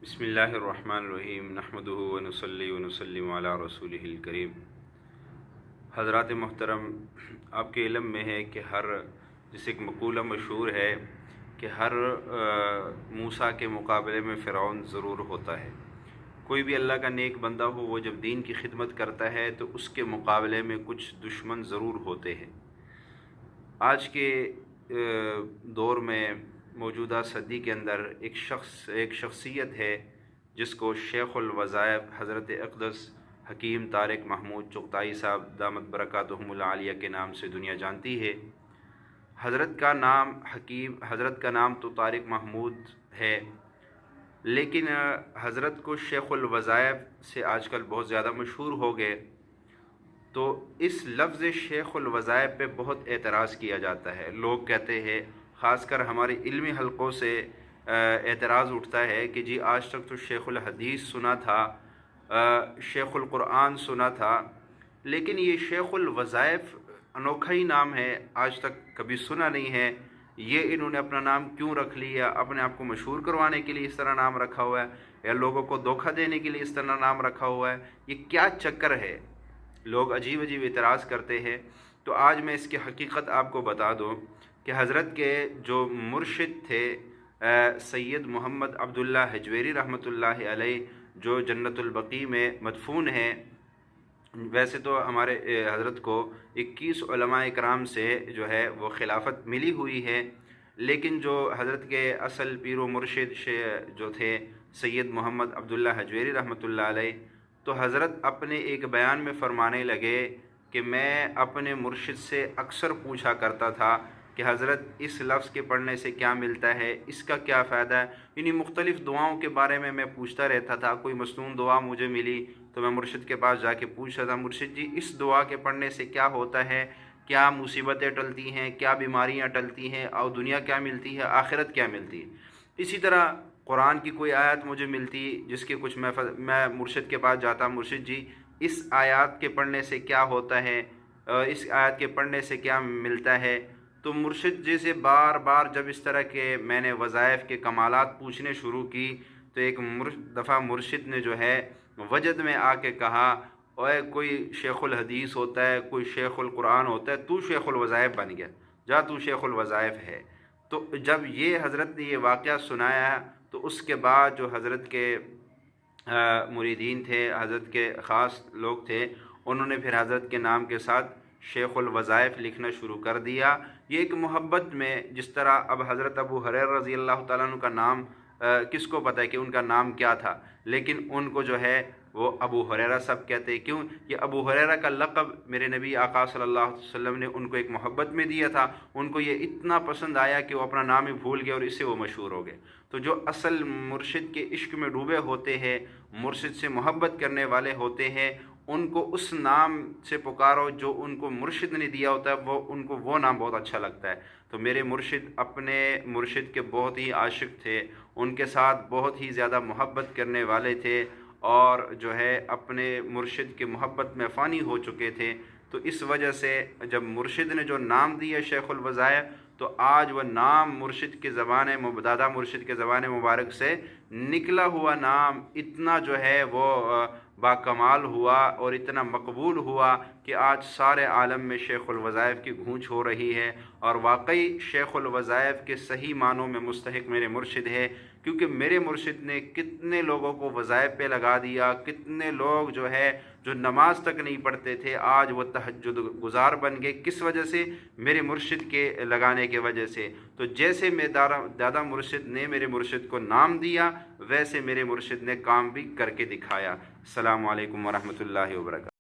بسم اللہ الرحمن الرحیم نحمدہ ونصلی ونسلم علی رسولہ الکریم۔ حضرات محترم، آپ کے علم میں ہے کہ جیسے ایک مقولہ مشہور ہے کہ ہر موسیٰ کے مقابلے میں فرعون ضرور ہوتا ہے۔ کوئی بھی اللہ کا نیک بندہ ہو، وہ جب دین کی خدمت کرتا ہے تو اس کے مقابلے میں کچھ دشمن ضرور ہوتے ہیں۔ آج کے دور میں موجودہ صدی کے اندر ایک شخصیت ہے جس کو شیخ الوظاٸف حضرت اقدس حکیم طارق محمود چغتائی صاحب دامت برکاتہم العالیہ کے نام سے دنیا جانتی ہے۔ حضرت کا نام حکیم، حضرت کا نام تو طارق محمود ہے، لیکن حضرت کو شیخ الوظاٸف سے آج کل بہت زیادہ مشہور ہو گئے، تو اس لفظ شیخ الوظاٸف پہ بہت اعتراض کیا جاتا ہے۔ لوگ کہتے ہیں، خاص کر ہمارے علمی حلقوں سے اعتراض اٹھتا ہے کہ جی آج تک تو شیخ الحدیث سنا تھا، شیخ القرآن سنا تھا، لیکن یہ شیخ الوظاٸف انوکھا ہی نام ہے، آج تک کبھی سنا نہیں ہے۔ یہ انہوں نے اپنا نام کیوں رکھ لیا؟ اپنے آپ کو مشہور کروانے کے لیے اس طرح نام رکھا ہوا ہے، یا لوگوں کو دھوکہ دینے کے لیے اس طرح نام رکھا ہوا ہے؟ یہ کیا چکر ہے؟ لوگ عجیب عجیب اعتراض کرتے ہیں۔ تو آج میں اس کی حقیقت آپ کو بتا دوں کہ حضرت کے جو مرشد تھے سید محمد عبداللہ حجویری رحمۃ اللہ علیہ، جو جنت البقیع میں مدفون ہیں۔ ویسے تو ہمارے حضرت کو 21 علماء اکرام سے جو ہے وہ خلافت ملی ہوئی ہے، لیکن جو حضرت کے اصل پیر و مرشد جو تھے سید محمد عبداللہ حجویری رحمۃ اللہ علیہ، تو حضرت اپنے ایک بیان میں فرمانے لگے کہ میں اپنے مرشد سے اکثر پوچھا کرتا تھا کہ حضرت اس لفظ کے پڑھنے سے کیا ملتا ہے، اس کا کیا فائدہ ہے۔ یعنی مختلف دعاؤں کے بارے میں پوچھتا رہتا تھا۔ کوئی مصنون دعا مجھے ملی تو میں مرشد کے پاس جا کے پوچھتا تھا، مرشد جی اس دعا کے پڑھنے سے کیا ہوتا ہے، کیا مصیبتیں ٹلتی ہیں، کیا بیماریاں ٹلتی ہیں، اور دنیا کیا ملتی ہے، آخرت کیا ملتی ہے۔ اسی طرح قرآن کی کوئی آیت مجھے ملتی جس کے کچھ میں مرشد کے پاس جاتا، مرشد جی اس آیات کے پڑھنے سے کیا ہوتا ہے، اس آیت کے پڑھنے سے کیا ملتا ہے۔ تو مرشد جی سے بار بار جب اس طرح کے میں نے وظائف کے کمالات پوچھنے شروع کی، تو ایک دفعہ مرشد نے جو ہے وجد میں آ کے کہا، اوے کوئی شیخ الحدیث ہوتا ہے، کوئی شیخ القرآن ہوتا ہے، تو شیخ الوظائف بن گیا، جا تو شیخ الوظائف ہے۔ تو جب یہ حضرت نے یہ واقعہ سنایا، تو اس کے بعد جو حضرت کے مریدین تھے، حضرت کے خاص لوگ تھے، انہوں نے پھر حضرت کے نام کے ساتھ شیخ الوظائف لکھنا شروع کر دیا۔ یہ ایک محبت میں، جس طرح اب حضرت ابو ہریرہ رضی اللہ تعالیٰ عنہ کا نام کس کو پتہ ہے کہ ان کا نام کیا تھا، لیکن ان کو جو ہے وہ ابو ہریرہ سب کہتے ہیں۔ کیوں؟ یہ ابو ہریرہ کا لقب میرے نبی آقا صلی اللہ علیہ وسلم نے ان کو ایک محبت میں دیا تھا، ان کو یہ اتنا پسند آیا کہ وہ اپنا نام ہی بھول گئے اور اس سے وہ مشہور ہو گئے۔ تو جو اصل مرشد کے عشق میں ڈوبے ہوتے ہیں، مرشد سے محبت کرنے والے ہوتے ہیں، ان کو اس نام سے پکارو جو ان کو مرشد نے دیا ہوتا ہے، ان کو وہ نام بہت اچھا لگتا ہے۔ تو میرے مرشد اپنے مرشد کے بہت ہی عاشق تھے، ان کے ساتھ بہت ہی زیادہ محبت کرنے والے تھے، اور جو ہے اپنے مرشد کے محبت میں فانی ہو چکے تھے۔ تو اس وجہ سے جب مرشد نے جو نام دیا شیخ الوظائف، تو آج وہ نام مرشد کے زبان دادا مرشد کے زبان مبارک سے نکلا ہوا نام اتنا جو ہے وہ باکمال ہوا اور اتنا مقبول ہوا کہ آج سارے عالم میں شیخ الوظائف کی گونج ہو رہی ہے۔ اور واقعی شیخ الوظائف کے صحیح معنوں میں مستحق میرے مرشد ہے، کیونکہ میرے مرشد نے کتنے لوگوں کو وظائف پہ لگا دیا، کتنے لوگ جو ہے جو نماز تک نہیں پڑھتے تھے، آج وہ تہجد گزار بن گئے۔ کس وجہ سے؟ میرے مرشد کے لگانے کی وجہ سے۔ تو جیسے دادا مرشد نے میرے مرشد کو نام دیا، ویسے میرے مرشد نے کام بھی کر کے دکھایا۔ السلام علیکم ورحمۃ اللہ وبرکاتہ۔